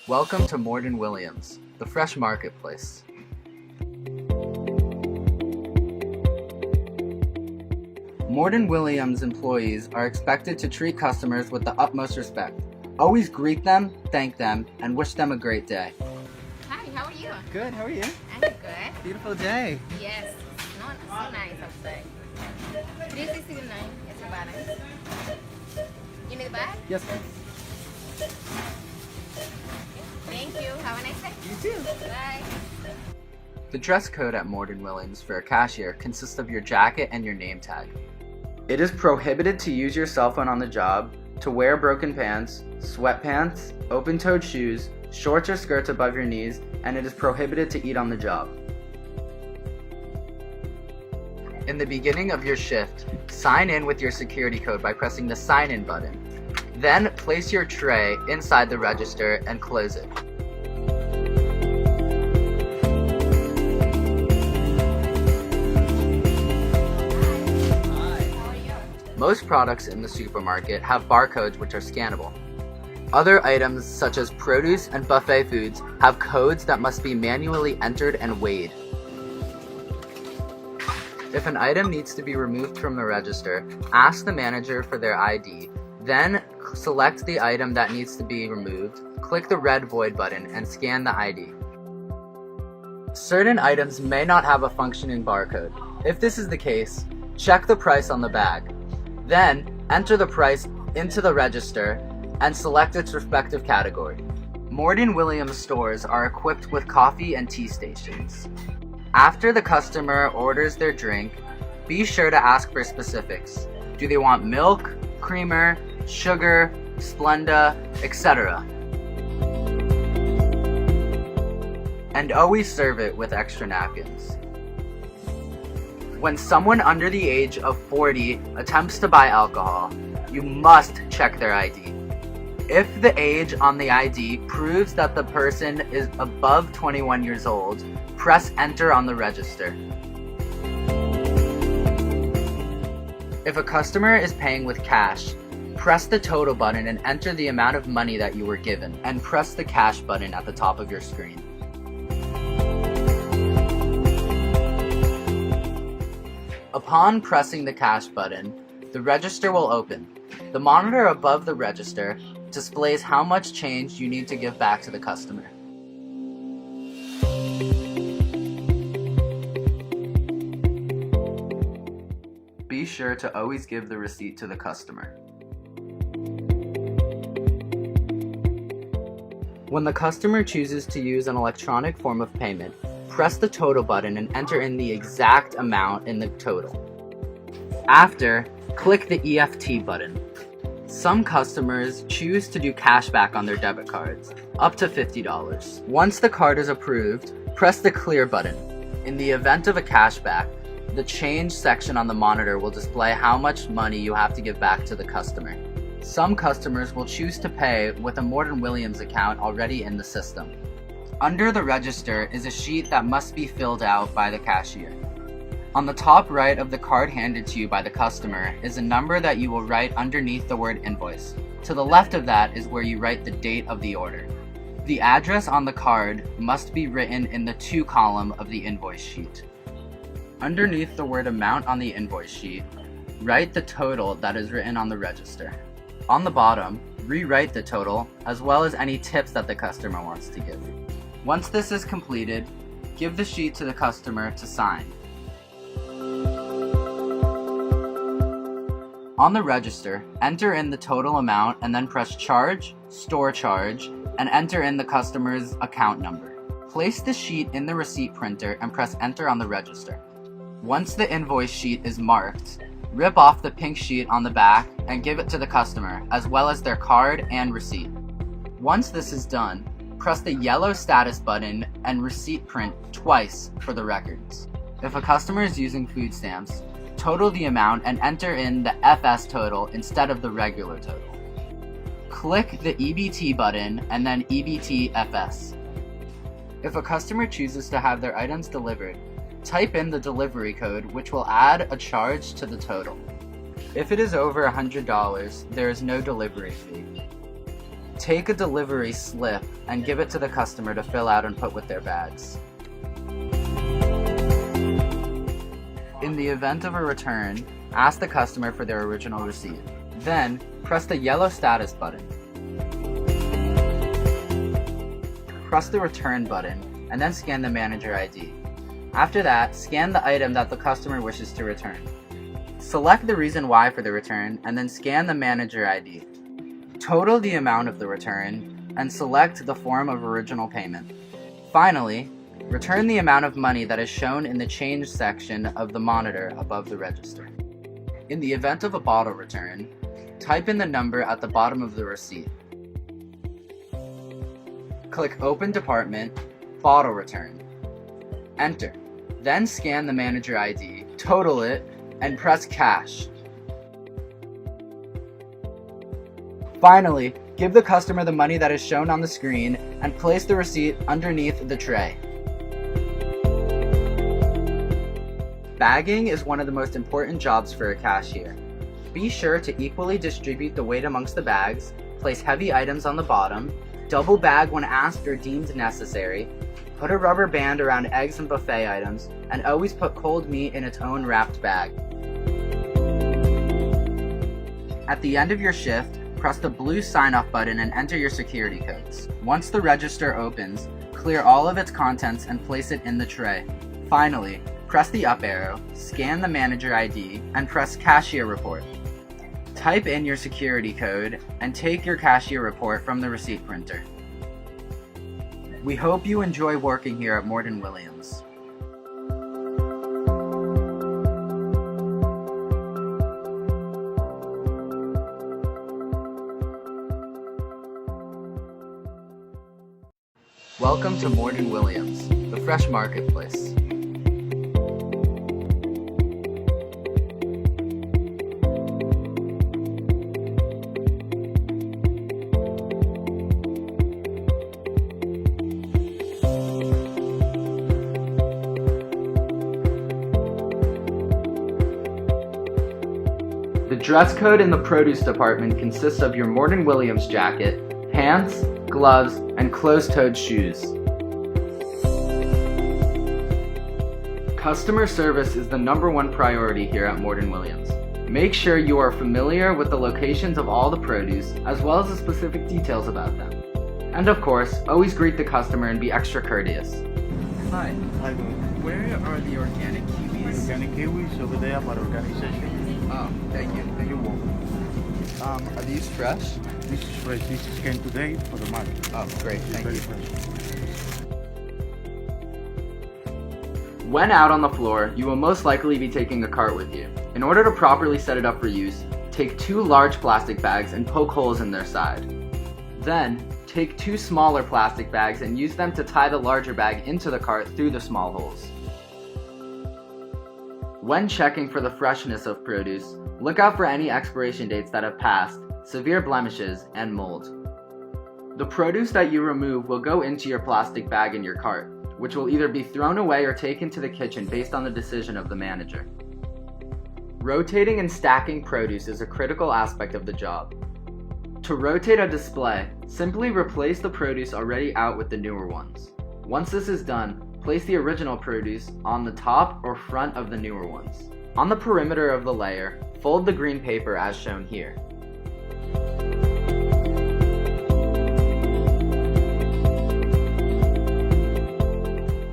Welcome to Morton Williams, the fresh marketplace. Morton Williams employees are expected to treat customers with the utmost respect. Always greet them, thank them, and wish them a great day. Hi, how are you? Good, how are you? I'm good. Beautiful day. Yes, so nice outside. 369 is your balance. You need a bag? Yes, ma'am. Thank you. Have a nice day. You too. Bye. The dress code at Morton Williams for a cashier consists of your jacket and your name tag. It is prohibited to use your cell phone on the job, to wear broken pants, sweatpants, open-toed shoes, shorts or skirts above your knees, and it is prohibited to eat on the job. In the beginning of your shift, sign in with your security code by pressing the sign in button. Then place your tray inside the register and close it. Most products in the supermarket have barcodes which are scannable. Other items such as produce and buffet foods have codes that must be manually entered and weighed. If an item needs to be removed from the register, ask the manager for their ID, then select the item that needs to be removed, click the red void button, and scan the ID. Certain items may not have a functioning barcode. If this is the case, check the price on the bag. Then, enter the price into the register and select its respective category. Morton Williams stores are equipped with coffee and tea stations. After the customer orders their drink, be sure to ask for specifics. Do they want milk, creamer, sugar, Splenda, etc.? And always serve it with extra napkins. When someone under the age of 40 attempts to buy alcohol, you must check their ID. If the age on the ID proves that the person is above 21 years old, press enter on the register. If a customer is paying with cash, press the total button and enter the amount of money that you were given, and press the cash button at the top of your screen. Upon pressing the cash button, the register will open. The monitor above the register displays how much change you need to give back to the customer. Be sure to always give the receipt to the customer. When the customer chooses to use an electronic form of payment, press the total button and enter in the exact amount in the total. After, click the EFT button. Some customers choose to do cashback on their debit cards, up to $50. Once the card is approved, press the clear button. In the event of a cashback, the change section on the monitor will display how much money you have to give back to the customer. Some customers will choose to pay with a Morton Williams account already in the system. Under the register is a sheet that must be filled out by the cashier. On the top right of the card handed to you by the customer is a number that you will write underneath the word invoice. To the left of that is where you write the date of the order. The address on the card must be written in the to column of the invoice sheet. Underneath the word amount on the invoice sheet, write the total that is written on the register. On the bottom, rewrite the total as well as any tips that the customer wants to give. Once this is completed, give the sheet to the customer to sign. On the register, enter in the total amount and then press charge, store charge, and enter in the customer's account number. Place the sheet in the receipt printer and press enter on the register. Once the invoice sheet is marked, rip off the pink sheet on the back and give it to the customer, as well as their card and receipt. Once this is done, press the yellow status button and receipt print twice for the records. If a customer is using food stamps, total the amount and enter in the FS total instead of the regular total. Click the EBT button and then EBT FS. If a customer chooses to have their items delivered, type in the delivery code, which will add a charge to the total. If it is over $100, there is no delivery fee. Take a delivery slip and give it to the customer to fill out and put with their bags. In the event of a return, ask the customer for their original receipt. Then, press the yellow status button. Press the return button and then scan the manager ID. After that, scan the item that the customer wishes to return. Select the reason why for the return and then scan the manager ID. Total the amount of the return and select the form of original payment. Finally, return the amount of money that is shown in the change section of the monitor above the register. In the event of a bottle return, type in the number at the bottom of the receipt. Click Open Department, Bottle Return. Enter. Then scan the manager ID, total it, and press Cash. Finally, give the customer the money that is shown on the screen and place the receipt underneath the tray. Bagging is one of the most important jobs for a cashier. Be sure to equally distribute the weight amongst the bags, place heavy items on the bottom, double bag when asked or deemed necessary, put a rubber band around eggs and buffet items, and always put cold meat in its own wrapped bag. At the end of your shift, press the blue sign-off button and enter your security codes. Once the register opens, clear all of its contents and place it in the tray. Finally, press the up arrow, scan the manager ID, and press Cashier Report. Type in your security code and take your cashier report from the receipt printer. We hope you enjoy working here at Morton Williams. Welcome to Morton Williams, the fresh marketplace. The dress code in the produce department consists of your Morton Williams jacket, pants, gloves, and closed-toed shoes. Customer service is the #1 priority here at Morton Williams. Make sure you are familiar with the locations of all the produce, as well as the specific details about them. And of course, always greet the customer and be extra courteous. Hi. Hi, good. Where are the organic kiwis? Organic kiwis over there for organization. Oh, thank you. You're welcome. Are these fresh? This is fresh. This is came today for the market. Oh, great. Thank Very you. fresh. When out on the floor, you will most likely be taking a cart with you. In order to properly set it up for use, take 2 large plastic bags and poke holes in their side. Then, take 2 smaller plastic bags and use them to tie the larger bag into the cart through the small holes. When checking for the freshness of produce, look out for any expiration dates that have passed, severe blemishes, and mold. The produce that you remove will go into your plastic bag in your cart, which will either be thrown away or taken to the kitchen based on the decision of the manager. Rotating and stacking produce is a critical aspect of the job. To rotate a display, simply replace the produce already out with the newer ones. Once this is done, place the original produce on the top or front of the newer ones. On the perimeter of the layer, fold the green paper as shown here.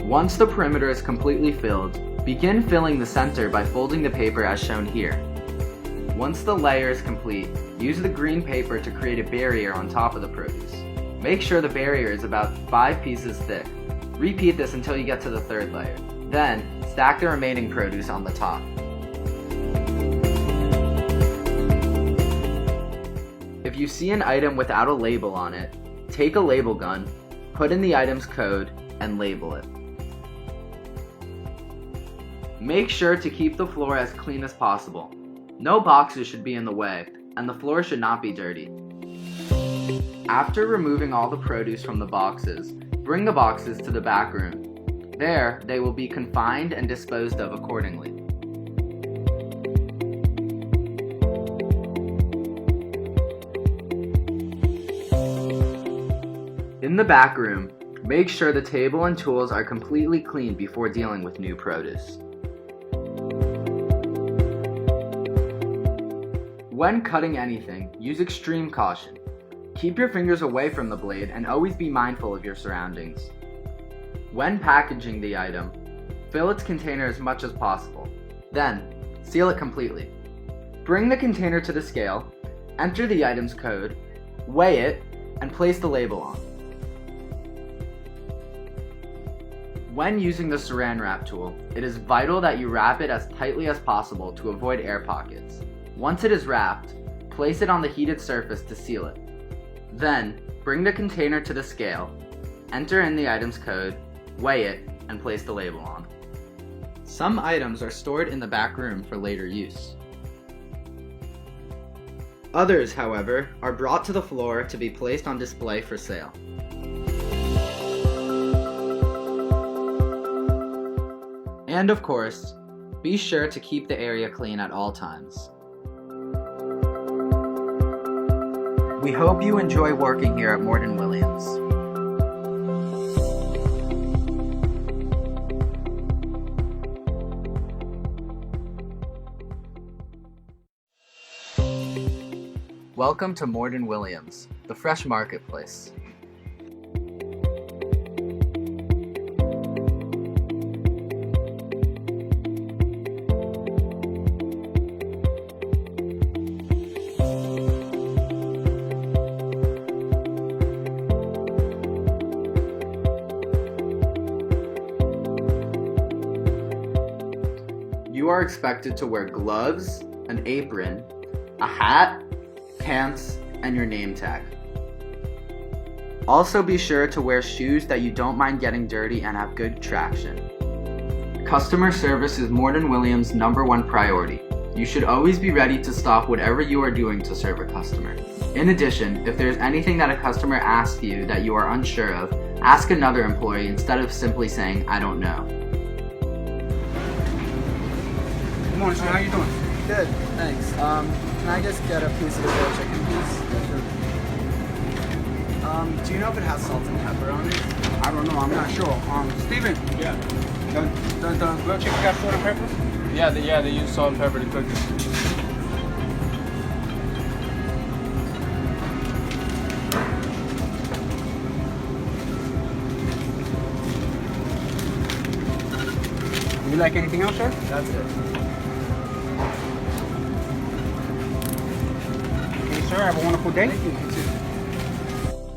Once the perimeter is completely filled, begin filling the center by folding the paper as shown here. Once the layer is complete, use the green paper to create a barrier on top of the produce. Make sure the barrier is about 5 pieces thick. Repeat this until you get to the 3rd layer. Then, stack the remaining produce on the top. If you see an item without a label on it, take a label gun, put in the item's code, and label it. Make sure to keep the floor as clean as possible. No boxes should be in the way, and the floor should not be dirty. After removing all the produce from the boxes, bring the boxes to the back room. There, they will be confined and disposed of accordingly. In the back room, make sure the table and tools are completely clean before dealing with new produce. When cutting anything, use extreme caution. Keep your fingers away from the blade and always be mindful of your surroundings. When packaging the item, fill its container as much as possible. Then, seal it completely. Bring the container to the scale, enter the item's code, weigh it, and place the label on. When using the saran wrap tool, it is vital that you wrap it as tightly as possible to avoid air pockets. Once it is wrapped, place it on the heated surface to seal it. Then, bring the container to the scale, enter in the item's code, weigh it, and place the label on. Some items are stored in the back room for later use. Others, however, are brought to the floor to be placed on display for sale. And of course, be sure to keep the area clean at all times. We hope you enjoy working here at Morton Williams. Welcome to Morton Williams, the fresh marketplace. You are expected to wear gloves, an apron, a hat, pants, and your name tag. Also be sure to wear shoes that you don't mind getting dirty and have good traction. Customer service is Morton Williams' #1 priority. You should always be ready to stop whatever you are doing to serve a customer. In addition, if there's anything that a customer asks you that you are unsure of, ask another employee instead of simply saying, "I don't know." Good morning, sir. How you doing? Good, thanks. Can I just get a piece of the grilled chicken, please? Do you know if it has salt and pepper on it? I don't know. I'm not sure. Steven. Yeah. Does the grilled chicken got salt and pepper? Yeah, they use salt and pepper to cook it. Would you like anything else, sir? That's it. Okay, sir. Have a wonderful day. Thank you, you too.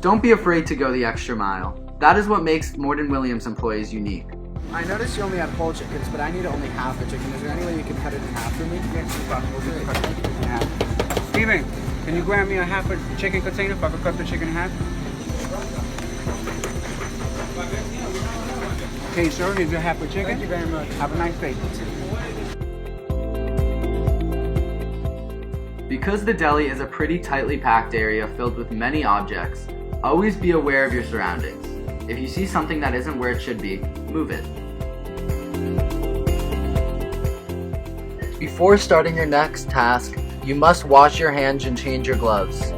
Don't be afraid to go the extra mile. That is what makes Morton Williams employees unique. I noticed you only had whole chickens, but I need only half a chicken. Is there any way you can cut it in half for me? Yes, it's possible. Steven, can you grab me a half a chicken container if I could cut the chicken in half? Okay, sir. Here's your half a chicken. Thank you very much. Have a nice day. Because the deli is a pretty tightly packed area filled with many objects, always be aware of your surroundings. If you see something that isn't where it should be, move it. Before starting your next task, you must wash your hands and change your gloves.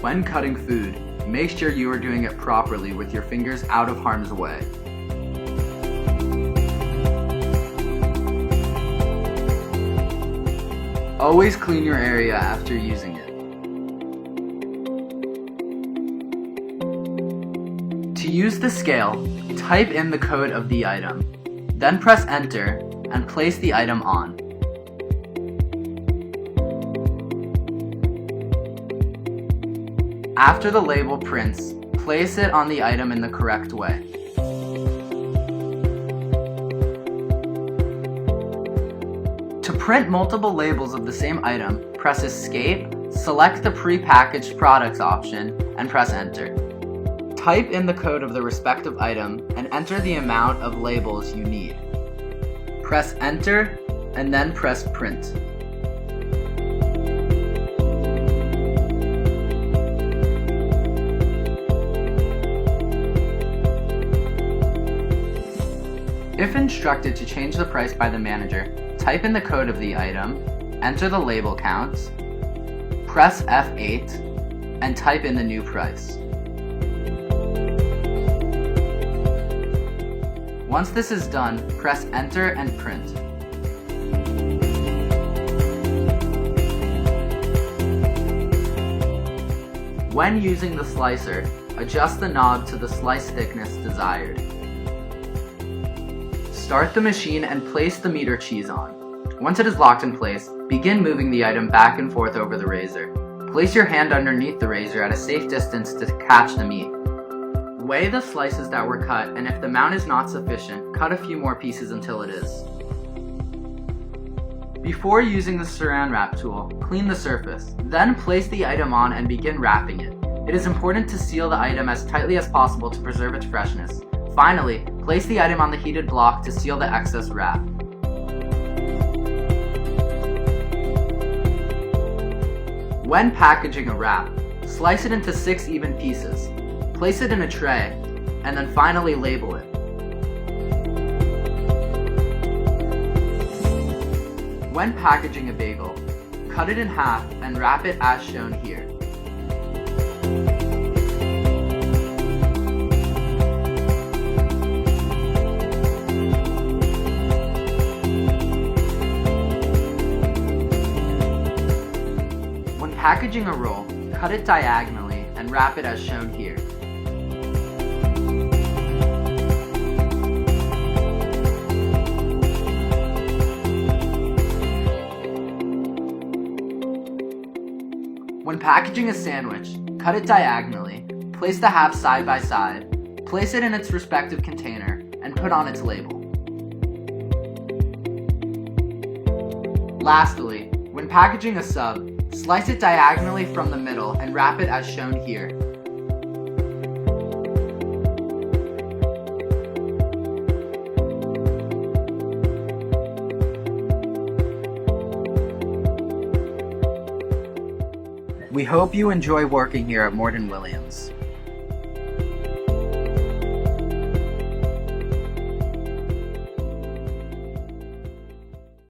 When cutting food, make sure you are doing it properly with your fingers out of harm's way. Always clean your area after using it. To use the scale, type in the code of the item, then press enter and place the item on. After the label prints, place it on the item in the correct way. To print multiple labels of the same item, press Escape, select the pre-packaged products option, and press enter. Type in the code of the respective item and enter the amount of labels you need. Press enter and then press print. If instructed to change the price by the manager, type in the code of the item, enter the label count, press F8, and type in the new price. Once this is done, press enter and print. When using the slicer, adjust the knob to the slice thickness desired. Start the machine and place the meter cheese on. Once it is locked in place, begin moving the item back and forth over the razor. Place your hand underneath the razor at a safe distance to catch the meat. Weigh the slices that were cut, and if the amount is not sufficient, cut a few more pieces until it is. Before using the saran wrap tool, clean the surface. Then place the item on and begin wrapping it. It is important to seal the item as tightly as possible to preserve its freshness. Finally, place the item on the heated block to seal the excess wrap. When packaging a wrap, slice it into 6 even pieces. Place it in a tray, and then finally label it. When packaging a bagel, cut it in half and wrap it as shown here. When packaging a roll, cut it diagonally and wrap it as shown here. When packaging a sandwich, cut it diagonally, place the halves side by side, place it in its respective container, and put on its label. Lastly, when packaging a sub, slice it diagonally from the middle and wrap it as shown here. We hope you enjoy working here at Morton Williams.